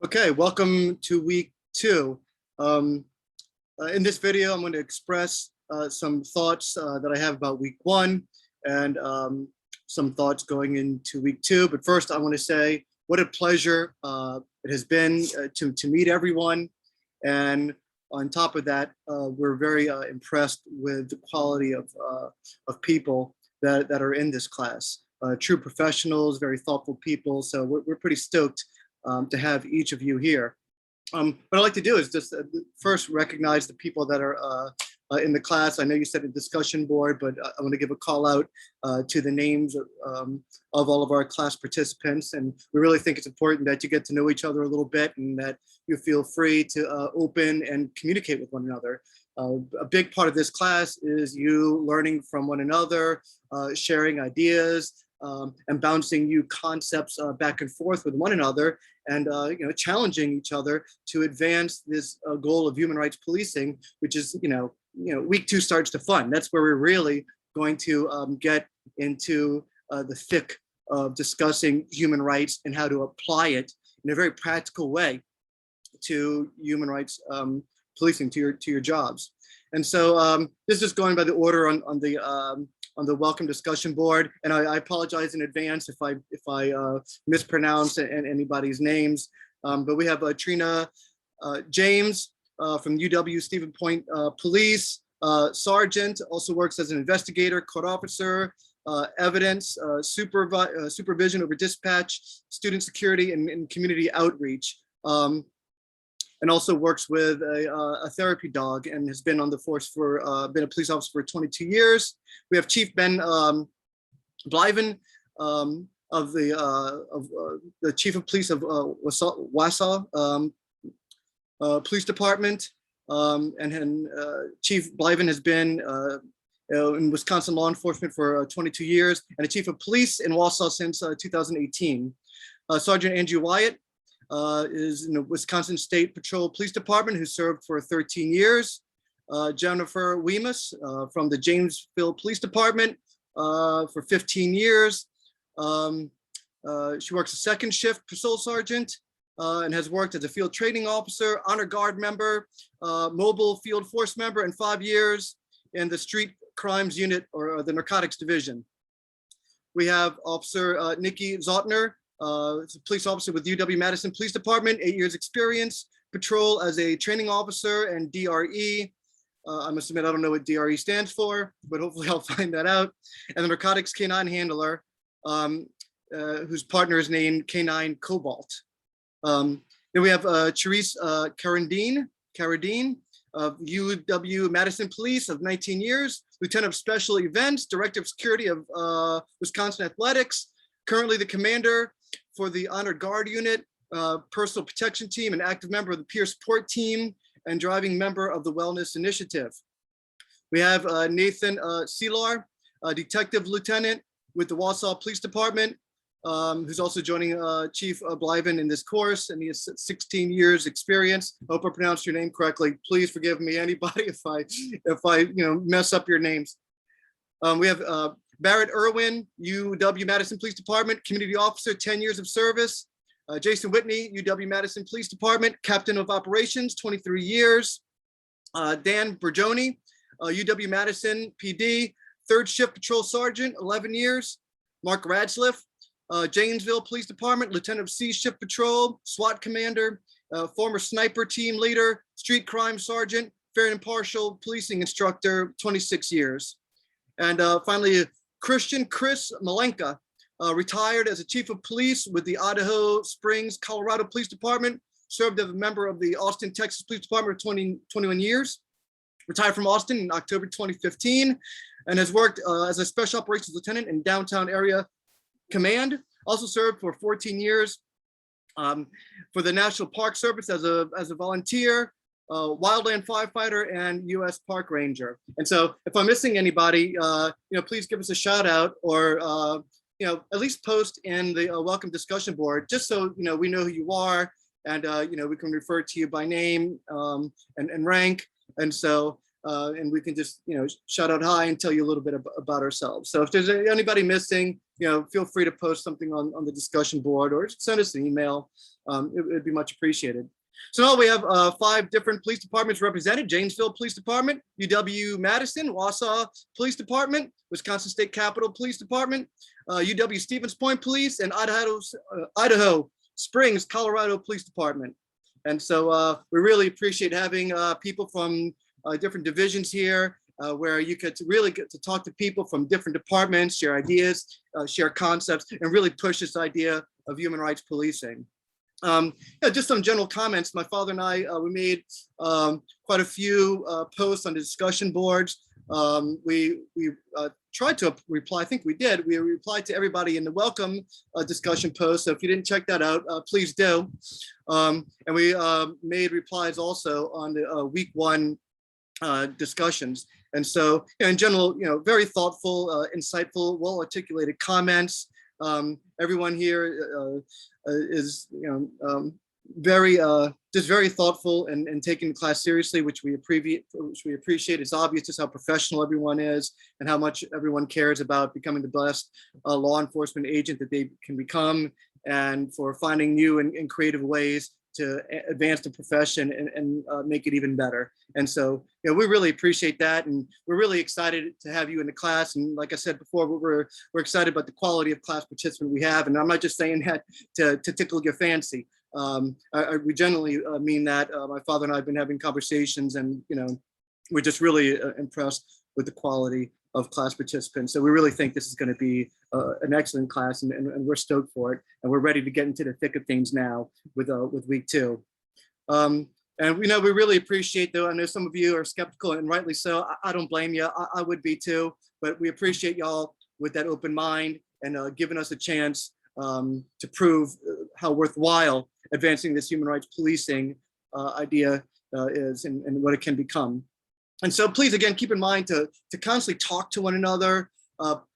Okay, welcome to week two. In this video, I'm going to express some thoughts that I have about week one and some thoughts going into week two. But first, I want to say what a pleasure it has been to meet everyone. And on top of that, we're very impressed with the quality of people that are in this class. True professionals, very thoughtful people. So we're pretty stoked to have each of you here. What I'd like to do is just first recognize the people that are in the class. I know you said a discussion board, but I want to give a call out to the names of all of our class participants. And we really think it's important that you get to know each other a little bit and that you feel free to open and communicate with one another. A big part of this class is you learning from one another, sharing ideas, and bouncing new concepts back and forth with one another, and challenging each other to advance this goal of human rights policing, which is week two starts to fun. That's where we're really going to get into the thick of discussing human rights and how to apply it in a very practical way to human rights policing, to your jobs. And so this is going by the order on the welcome discussion board, and I apologize in advance if I mispronounce anybody's names. But we have Trina James from UW Stephen Point Police Sergeant, also works as an investigator, court officer, evidence, supervision over dispatch, student security, and community outreach. And also works with a therapy dog and has been on the force for, been a police officer for 22 years. We have Chief Ben Blyven of the Chief of Police of Wausau Police Department. And Chief Blyven has been in Wisconsin law enforcement for 22 years and a Chief of Police in Wausau since 2018. Sergeant Andrew Wyatt is in the Wisconsin State Patrol Police Department, who served for 13 years. Jennifer Weemus from the Jamesville Police Department for 15 years. She works a second shift patrol sergeant and has worked as a field training officer, honor guard member, mobile field force member, and 5 years in the street crimes unit or the narcotics division. We have Officer Nikki Zotner, police officer with UW-Madison Police Department, 8 years experience, patrol as a training officer and DRE. I must admit, I don't know what DRE stands for, but hopefully I'll find that out. And the narcotics K9 handler, whose partner is named K9 Cobalt. Then we have Charisse Carradine of UW-Madison Police of 19 years, lieutenant of special events, director of security of Wisconsin Athletics, currently the commander for the Honor Guard Unit, Personal Protection Team, and active member of the Peer Support Team, and driving member of the Wellness Initiative. We have Nathan Selar, Detective Lieutenant with the Wausau Police Department, who's also joining Chief Blyven in this course, and he has 16 years experience. I hope I pronounced your name correctly. Please forgive me, anybody, if I mess up your names. We have Barrett Irwin, UW-Madison Police Department, community officer, 10 years of service. Jason Whitney, UW-Madison Police Department, captain of operations, 23 years. Dan Bergioni, UW-Madison PD, third shift patrol sergeant, 11 years. Mark Radsliff, Janesville Police Department, lieutenant of C shift patrol, SWAT commander, former sniper team leader, street crime sergeant, fair and impartial policing instructor, 26 years. And finally, Christian Chris Malenka, retired as a chief of police with the Idaho Springs, Colorado Police Department, served as a member of the Austin, Texas Police Department for 21 years, retired from Austin in October 2015, and has worked as a special operations lieutenant in downtown area command. Also served for 14 years for the National Park Service as a volunteer, wildland firefighter, and U.S. Park Ranger. And so if I'm missing anybody, please give us a shout out, or at least post in the welcome discussion board, just so we know who you are, and we can refer to you by name and rank, and so and we can just shout out hi and tell you a little bit about ourselves. So if there's anybody missing, feel free to post something on the discussion board or send us an email. It'd be much appreciated. So now we have 5 different police departments represented: Janesville Police Department, UW-Madison, Wausau Police Department, Wisconsin State Capitol Police Department, UW-Stevens Point Police, and Idaho Springs, Colorado Police Department. And so we really appreciate having people from different divisions here, where you could really get to talk to people from different departments, share ideas, share concepts, and really push this idea of human rights policing. Just some general comments. My father and I, we made quite a few posts on the discussion boards. We tried to reply, I think we did. We replied to everybody in the welcome discussion post. So if you didn't check that out, please do. And we made replies also on the week 1 discussions. And so in general, very thoughtful, insightful, well-articulated comments. Everyone here is, very just very thoughtful and taking the class seriously, which we appreciate. It's obvious just how professional everyone is and how much everyone cares about becoming the best law enforcement agent that they can become, and for finding new and creative ways to advance the profession and make it even better. And so, we really appreciate that, and we're really excited to have you in the class. And like I said before, we're excited about the quality of class participant we have. And I'm not just saying that to tickle your fancy. We generally mean that. My father and I have been having conversations, and we're just really impressed with the quality of class participants. So we really think this is going to be an excellent class, and we're stoked for it. And we're ready to get into the thick of things now with week 2. And we really appreciate, though, I know some of you are skeptical, and rightly so. I don't blame you. I would be too, but we appreciate y'all with that open mind and giving us a chance to prove how worthwhile advancing this human rights policing idea is and what it can become. And so please, again, keep in mind to constantly talk to one another,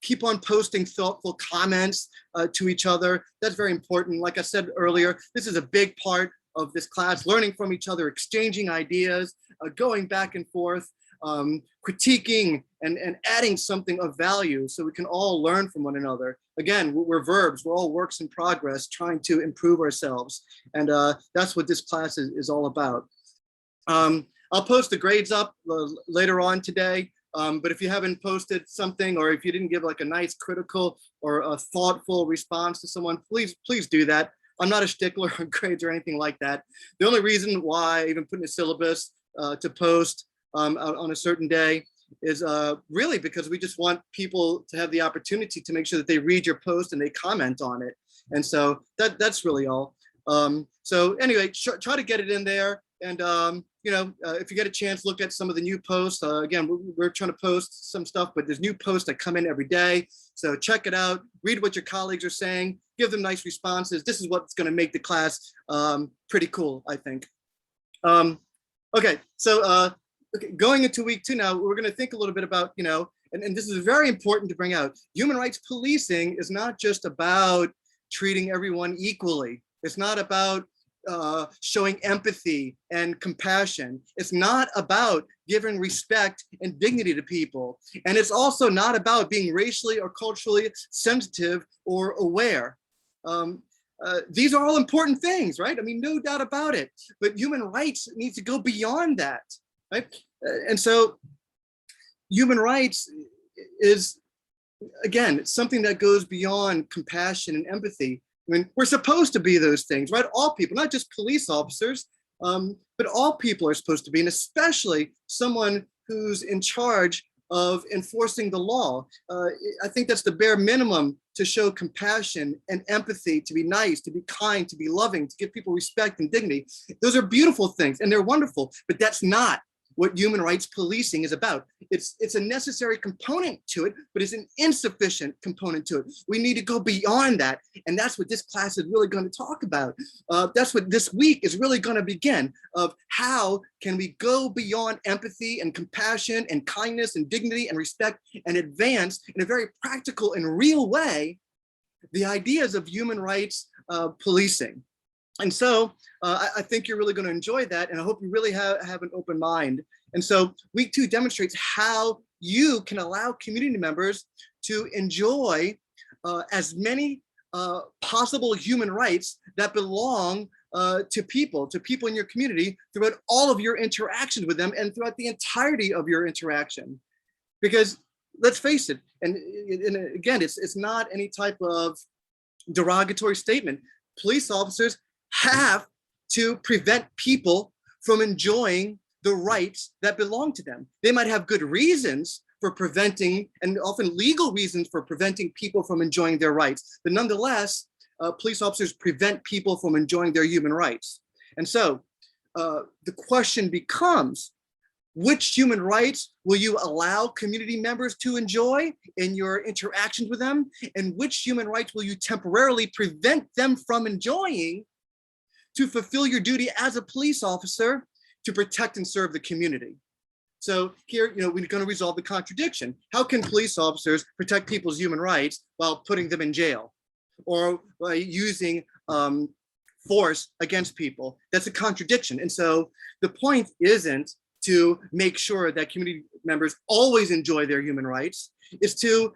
keep on posting thoughtful comments to each other. That's very important. Like I said earlier, this is a big part of this class, learning from each other, exchanging ideas, going back and forth, critiquing and adding something of value so we can all learn from one another. Again, we're verbs, we're all works in progress, trying to improve ourselves. And that's what this class is all about. I'll post the grades up later on today, but if you haven't posted something, or if you didn't give like a nice critical or a thoughtful response to someone, please do that. I'm not a stickler on grades or anything like that. The only reason why I even put in a syllabus to post on a certain day is really because we just want people to have the opportunity to make sure that they read your post and they comment on it. And so that's really all. So anyway, try to get it in there. And if you get a chance, look at some of the new posts. Again, we're trying to post some stuff, but there's new posts that come in every day. So check it out, read what your colleagues are saying, give them nice responses. This is what's going to make the class pretty cool, I think. Okay, so going into week 2 now, we're going to think a little bit about, and this is very important to bring out. Human rights policing is not just about treating everyone equally. It's not about showing empathy and compassion. It's not about giving respect and dignity to people. And it's also not about being racially or culturally sensitive or aware. These are all important things, right? I mean, no doubt about it. But human rights needs to go beyond that, right? And so human rights is, again, it's something that goes beyond compassion and empathy. I mean, we're supposed to be those things, right? All people, not just police officers, but all people are supposed to be, and especially someone who's in charge of enforcing the law. I think that's the bare minimum to show compassion and empathy, to be nice, to be kind, to be loving, to give people respect and dignity. Those are beautiful things, and they're wonderful, but that's not what human rights policing is about. It's a necessary component to it, but it's an insufficient component to it. We need to go beyond that. And that's what this class is really going to talk about. That's what this week is really going to begin, of how can we go beyond empathy and compassion and kindness and dignity and respect and advance in a very practical and real way the ideas of human rights policing. And so I think you're really going to enjoy that, and I hope you really have an open mind. And so week 2 demonstrates how you can allow community members to enjoy as many possible human rights that belong to people in your community throughout all of your interactions with them and throughout the entirety of your interaction. Because let's face it, and again, it's not any type of derogatory statement. Police officers have to prevent people from enjoying the rights that belong to them. They might have good reasons for preventing, and often legal reasons for preventing people from enjoying their rights, but nonetheless, police officers prevent people from enjoying their human rights. And so the question becomes, which human rights will you allow community members to enjoy in your interactions with them? And which human rights will you temporarily prevent them from enjoying to fulfill your duty as a police officer to protect and serve the community? So here, we're going to resolve the contradiction. How can police officers protect people's human rights while putting them in jail or by using force against people? That's a contradiction. And so the point isn't to make sure that community members always enjoy their human rights, is to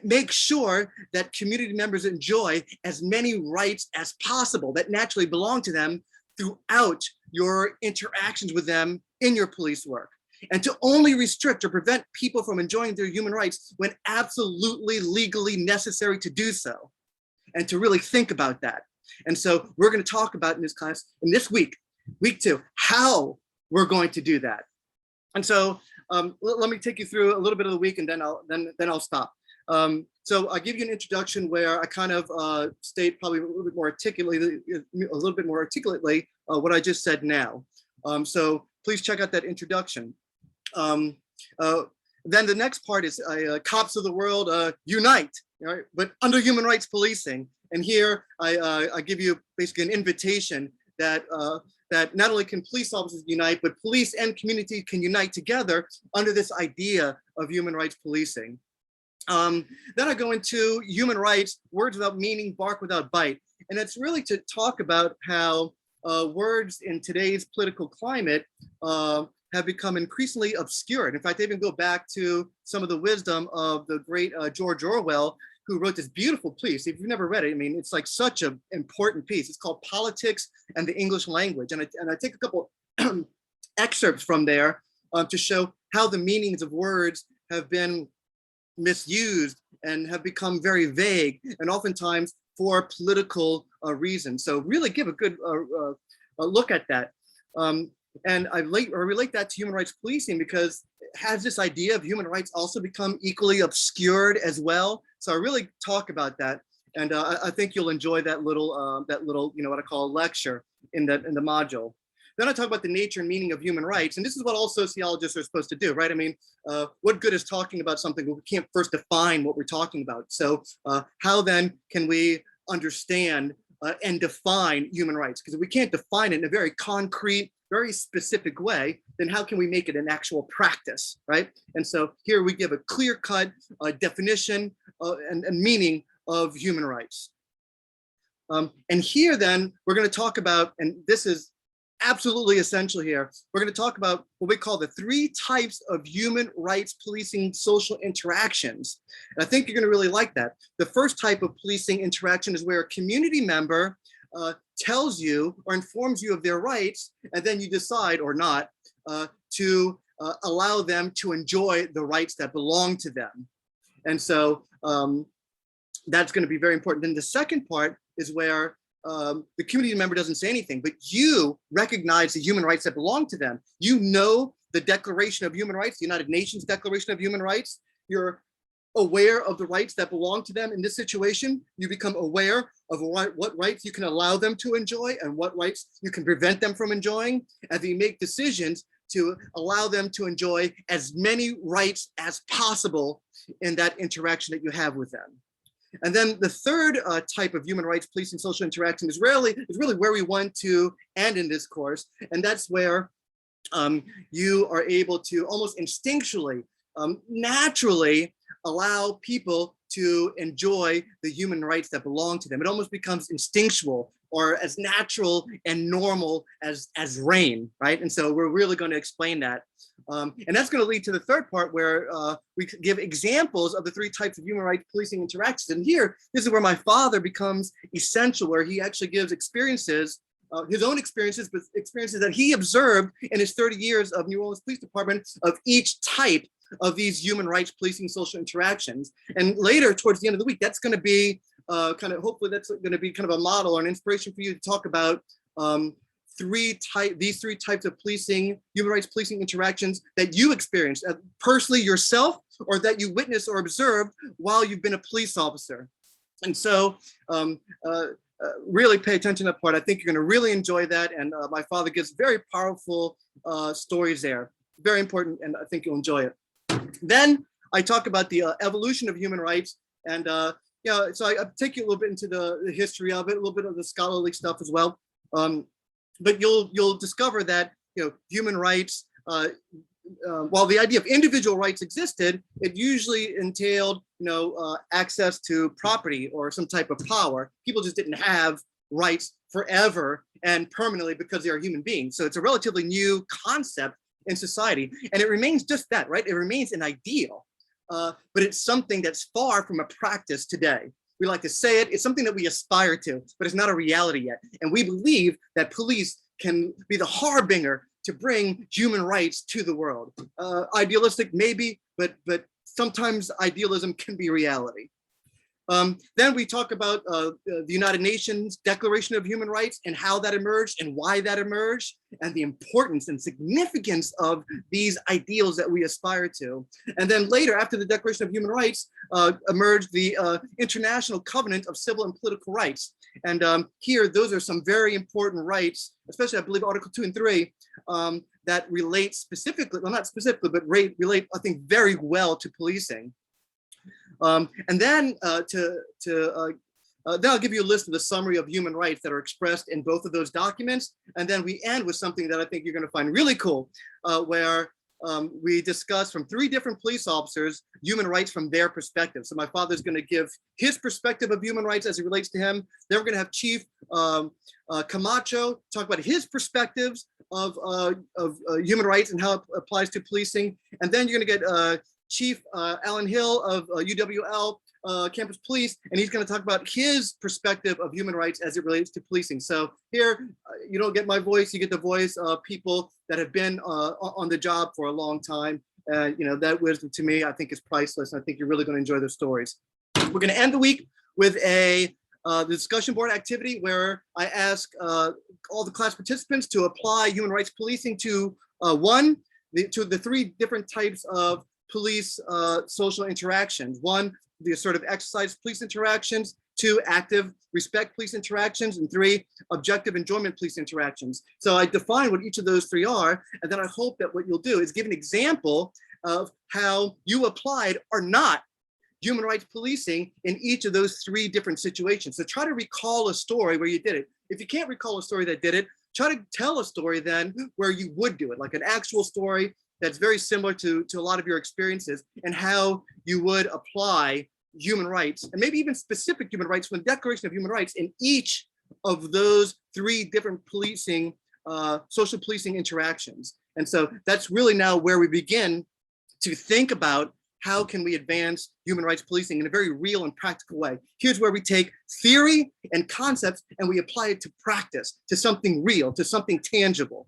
make sure that community members enjoy as many rights as possible that naturally belong to them throughout your interactions with them in your police work, and to only restrict or prevent people from enjoying their human rights when absolutely legally necessary to do so, and to really think about that. And so we're going to talk about in this class, in this week 2, how we're going to do that. And so let me take you through a little bit of the week, and then I'll stop. So I'll give you an introduction where I kind of state probably a little bit more articulately what I just said now. So please check out that introduction. Then the next part is cops of the world unite, right? But under human rights policing. And here I give you basically an invitation that that not only can police officers unite, but police and community can unite together under this idea of human rights policing. Then I go into human rights, words without meaning, bark without bite. And it's really to talk about how words in today's political climate have become increasingly obscured. In fact, I even go back to some of the wisdom of the great George Orwell, who wrote this beautiful piece. If you've never read it, I mean, it's like such an important piece. It's called Politics and the English Language. And I take a couple excerpts from there to show how the meanings of words have been misused and have become very vague, and oftentimes for political reasons. So really give a good look at that. And I relate that to human rights policing because has this idea of human rights also become equally obscured as well? So I really talk about that, and I think you'll enjoy that little what I call a lecture in the module. Then I talk about the nature and meaning of human rights, and this is what all sociologists are supposed to do, right? I mean, what good is talking about something when we can't first define what we're talking about? So how then can we understand and define human rights? Because if we can't define it in a very concrete, very specific way, then how can we make it an actual practice, right? And so here we give a clear-cut definition and meaning of human rights. And here then we're going to talk about, and this is absolutely essential here, we're going to talk about what we call the 3 types of human rights policing social interactions. And I think you're going to really like that. The first type of policing interaction is where a community member tells you or informs you of their rights, and then you decide or not to allow them to enjoy the rights that belong to them. And so that's going to be very important. Then the second part is where the community member doesn't say anything, but you recognize the human rights that belong to them. You know the Declaration of Human Rights, the United Nations Declaration of Human Rights. You're aware of the rights that belong to them in this situation. You become aware of what rights you can allow them to enjoy and what rights you can prevent them from enjoying. And you make decisions to allow them to enjoy as many rights as possible in that interaction that you have with them. And then the third type of human rights policing social interaction is really where we want to end in this course. And that's where you are able to almost instinctually, naturally allow people to enjoy the human rights that belong to them. It almost becomes instinctual, or as natural and normal as rain, right? And so we're really going to explain that. And that's going to lead to the third part where we give examples of the three types of human rights policing interactions. And here, this is where my father becomes essential, where he actually gives experiences, his own experiences, but experiences that he observed in his 30 years of New Orleans Police Department of each type of these human rights policing social interactions. And later, towards the end of the week, that's going to be hopefully that's going to be kind of a model or an inspiration for you to talk about these three types of policing, human rights policing interactions that you experienced personally yourself, or that you witnessed or observed while you've been a police officer. And so really pay attention to that part. I think you're going to really enjoy that. And my father gives very powerful stories there. Very important, and I think you'll enjoy it. Then I talk about the evolution of human rights, and so I take you a little bit into the history of it, a little bit of the scholarly stuff as well. But you'll discover that human rights, while the idea of individual rights existed, it usually entailed access to property or some type of power. People just didn't have rights forever and permanently because they are human beings. So it's a relatively new concept in society, and it remains just that, right? It remains an ideal, but it's something that's far from a practice today. We like to say it's something that we aspire to, but it's not a reality yet. And we believe that police can be the harbinger to bring human rights to the world. Idealistic, maybe, but sometimes idealism can be reality. Then we talk about the United Nations Declaration of Human Rights and how that emerged and why that emerged, and the importance and significance of these ideals that we aspire to. And then later, after the Declaration of Human Rights, emerged the International Covenant of Civil and Political Rights. And here, those are some very important rights, especially I believe Article 2 and 3, that relate specifically, well, not specifically, but relate, I think, very well to policing. And then then I'll give you a list of the summary of human rights that are expressed in both of those documents. And then we end with something that I think you're going to find really cool, where we discuss from three different police officers human rights from their perspective. So my father's going to give his perspective of human rights as it relates to him. Then we're going to have Chief Camacho talk about his perspectives of human rights and how it applies to policing. And then you're going to get Chief Alan Hill of UWL Campus Police, and he's going to talk about his perspective of human rights as it relates to policing. So here, you don't get my voice, you get the voice of people that have been on the job for a long time. That wisdom to me, I think, is priceless. I think you're really going to enjoy those stories. We're going to end the week with the discussion board activity where I ask all the class participants to apply human rights policing to the three different types of police social interactions. One, the assertive exercise police interactions. Two, active respect police interactions. And three, objective enjoyment police interactions. So I define what each of those three are, and then I hope that what you'll do is give an example of how you applied or not human rights policing in each of those three different situations. So try to recall a story where you did it. If you can't recall a story that did it, try to tell a story then where you would do it, like an actual story that's very similar to a lot of your experiences, and how you would apply human rights, and maybe even specific human rights from the Declaration of Human Rights in each of those three different policing, social policing interactions. And so that's really now where we begin to think about how can we advance human rights policing in a very real and practical way. Here's where we take theory and concepts and we apply it to practice, to something real, to something tangible.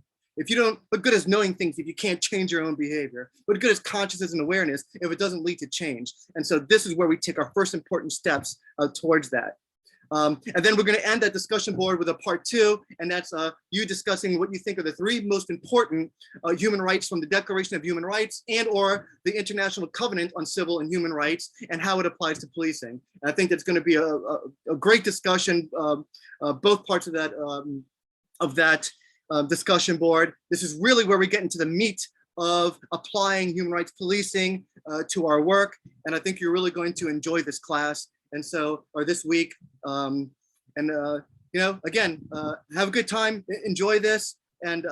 What good is knowing things if you can't change your own behavior? What good is consciousness and awareness if it doesn't lead to change? And so this is where we take our first important steps towards that. And then we're going to end that discussion board with a part 2, and that's you discussing what you think are the three most important human rights from the Declaration of Human Rights and or the International Covenant on Civil and Human Rights and how it applies to policing. And I think that's going to be a great discussion, both parts of that discussion board. This is really where we get into the meat of applying human rights policing to our work. And I think you're really going to enjoy this class. And so, or this week, again, have a good time, enjoy this. And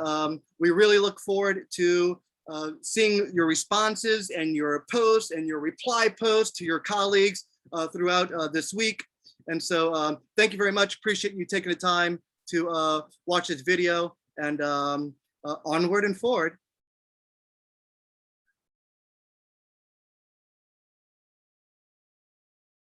we really look forward to seeing your responses and your posts and your reply posts to your colleagues throughout this week. And so thank you very much. Appreciate you taking the time to watch this video, and onward and forward.